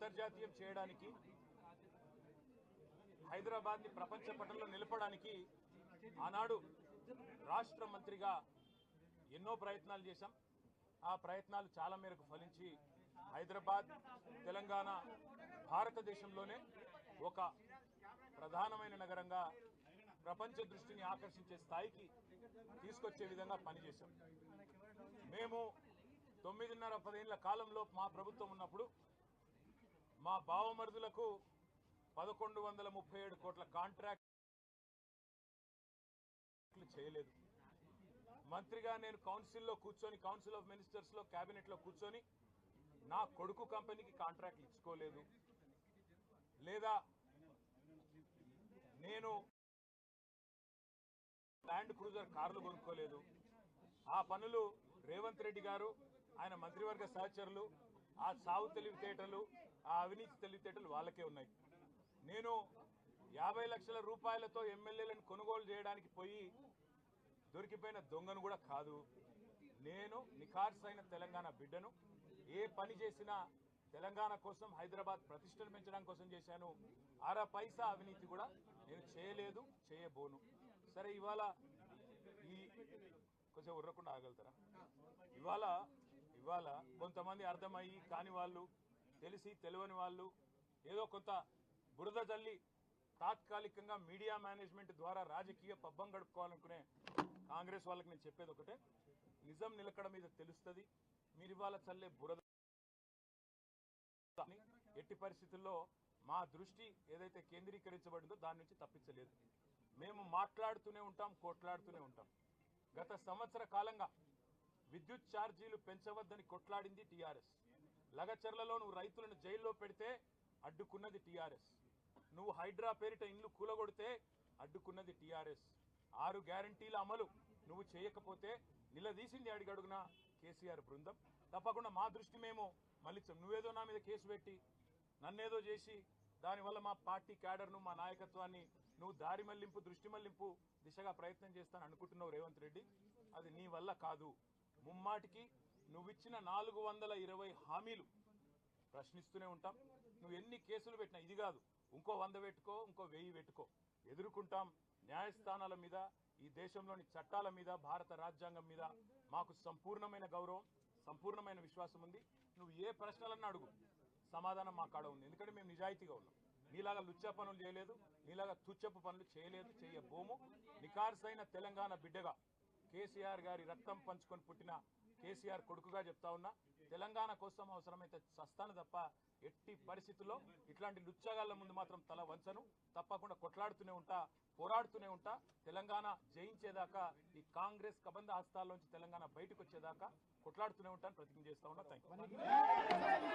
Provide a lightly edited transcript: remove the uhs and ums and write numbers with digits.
అంతర్జాతీయం చేయడానికి, హైదరాబాద్ని ప్రపంచ పటంలో నిలపడానికి ఆనాడు రాష్ట్ర మంత్రిగా ఎన్నో ప్రయత్నాలు చేశాం. ఆ ప్రయత్నాలు చాలా మేరకు ఫలించి హైదరాబాద్, తెలంగాణ భారతదేశంలోనే ఒక ప్రధానమైన నగరంగా ప్రపంచ దృష్టిని ఆకర్షించే స్థాయికి తీసుకొచ్చే విధంగా పనిచేశాం. మేము 9.5-10 ఏళ్ల కాలంలో మా ప్రభుత్వం ఉన్నప్పుడు మా బావమరుదులకు 1137 కోట్ల కాంట్రాక్ట్లు చేయలేదు. మంత్రిగా నేను కౌన్సిల్లో కూర్చొని, కౌన్సిల్ ఆఫ్ మినిస్టర్స్లో, క్యాబినెట్లో కూర్చొని నా కొడుకు కంపెనీకి కాంట్రాక్ట్లు ఇచ్చుకోలేదు. లేదా నేను ల్యాండ్ క్రూజర్ కార్లు కొనుక్కోలేదు. ఆ పనులు రేవంత్ రెడ్డి గారు, ఆయన మంత్రివర్గ సహచరులు, ఆ సాగు తెలివితేటలు, ఆ అవినీతి తెలివితేటలు వాళ్ళకే ఉన్నాయి. నేను 50 లక్షల రూపాయలతో ఎమ్మెల్యేలను కొనుగోలు చేయడానికి పోయి దొరికిపోయిన దొంగను కూడా కాదు. నేను నిఖార్సైన తెలంగాణ బిడ్డను. ఏ పని చేసినా తెలంగాణ కోసం, హైదరాబాద్ ప్రతిష్టను పెంచడం కోసం చేశాను. అర పైసా అవినీతి కూడా నేను చేయలేదు, చేయబోను. సరే, ఇవాళ ఈ కొంచెం ఉర్రకుండా ఆగలుగుతారా? ఇవాళ కొంతమంది అర్థమయ్యి కాని వాళ్ళు, తెలిసి తెలియని వాళ్ళు ఏదో కొంత బురద జల్లి తాత్కాలికంగా మీడియా మేనేజ్మెంట్ ద్వారా రాజకీయ పబ్బం గడుపుకోవాలనుకునే కాంగ్రెస్ వాళ్ళకి నేను చెప్పేది ఒకటే, నిజం నిలకడ మీద తెలుస్తుంది. మీరు ఇవాళ చల్లే బురద ఎట్టి పరిస్థితుల్లో మా దృష్టి ఏదైతే కేంద్రీకరించబడిందో దాని నుంచి తప్పించలేదు. మేము మాట్లాడుతూనే ఉంటాం, కొట్లాడుతూనే ఉంటాం. గత సంవత్సర కాలంగా విద్యుత్ ఛార్జీలు పెంచవద్దని కొట్లాడింది టీఆర్ఎస్. లగచర్లలో నువ్వు రైతులను జైల్లో పెడితే అడ్డుకున్నది టీఆర్ఎస్. నువ్వు హైడ్రా పేరిట ఇండ్లు కూలగొడితే అడ్డుకున్నది టీఆర్ఎస్. 6 గ్యారంటీల అమలు నువ్వు చేయకపోతే నిలదీసింది అడిగడుగున కేసీఆర్ బృందం. తప్పకుండా మా దృష్టి మేము మళ్ళించాం. నువ్వేదో నా మీద కేసు పెట్టి నన్నేదో చేసి దానివల్ల మా పార్టీ క్యాడర్ను, మా నాయకత్వాన్ని నువ్వు దారి మళ్లింపు, దృష్టి మళ్లింపు దిశగా ప్రయత్నం చేస్తాను అనుకుంటున్నావు రేవంత్ రెడ్డి. అది నీ వల్ల కాదు. ముమ్మాటికి నువ్విచ్చిన 420 హామీలు ప్రశ్నిస్తూనే ఉంటాం. నువ్వు ఎన్ని కేసులు పెట్టినా, ఇది కాదు ఇంకో 100 పెట్టుకో, ఇంకో 1000 పెట్టుకో, ఎదుర్కొంటాం. న్యాయస్థానాల మీద, ఈ దేశంలోని చట్టాల మీద, భారత రాజ్యాంగం మీద మాకు సంపూర్ణమైన గౌరవం, సంపూర్ణమైన విశ్వాసం ఉంది. నువ్వు ఏ ప్రశ్నలన్నా అడుగు, సమాధానం మా కాడ ఉంది. ఎందుకంటే మేము నిజాయితీగా ఉన్నాం. నీలాగా లుచ్చ పనులు చేయలేదు, నీలాగా తుచ్చపు పనులు చేయలేదు, చేయబోము. నిఖార్సైన తెలంగాణ బిడ్డగా, కేసీఆర్ గారి రక్తం పంచుకొని పుట్టిన కేసీఆర్ కొడుకుగా చెప్తా ఉన్నా, తెలంగాణ కోసం అవసరమైతే చస్తాను తప్ప ఎట్టి పరిస్థితుల్లో ఇట్లాంటి లుచ్చగాళ్ళ ముందు మాత్రం తల వంచను. తప్పకుండా కొట్లాడుతూనే ఉంటా, పోరాడుతూనే ఉంటా. తెలంగాణ జయించేదాకా, ఈ కాంగ్రెస్ కబంధ హస్తాల్లోంచి తెలంగాణ బయటకు వచ్చేదాకా కొట్లాడుతూనే ఉంటాను, ప్రతిజ్ఞ చేస్తా ఉన్నా. Thank you.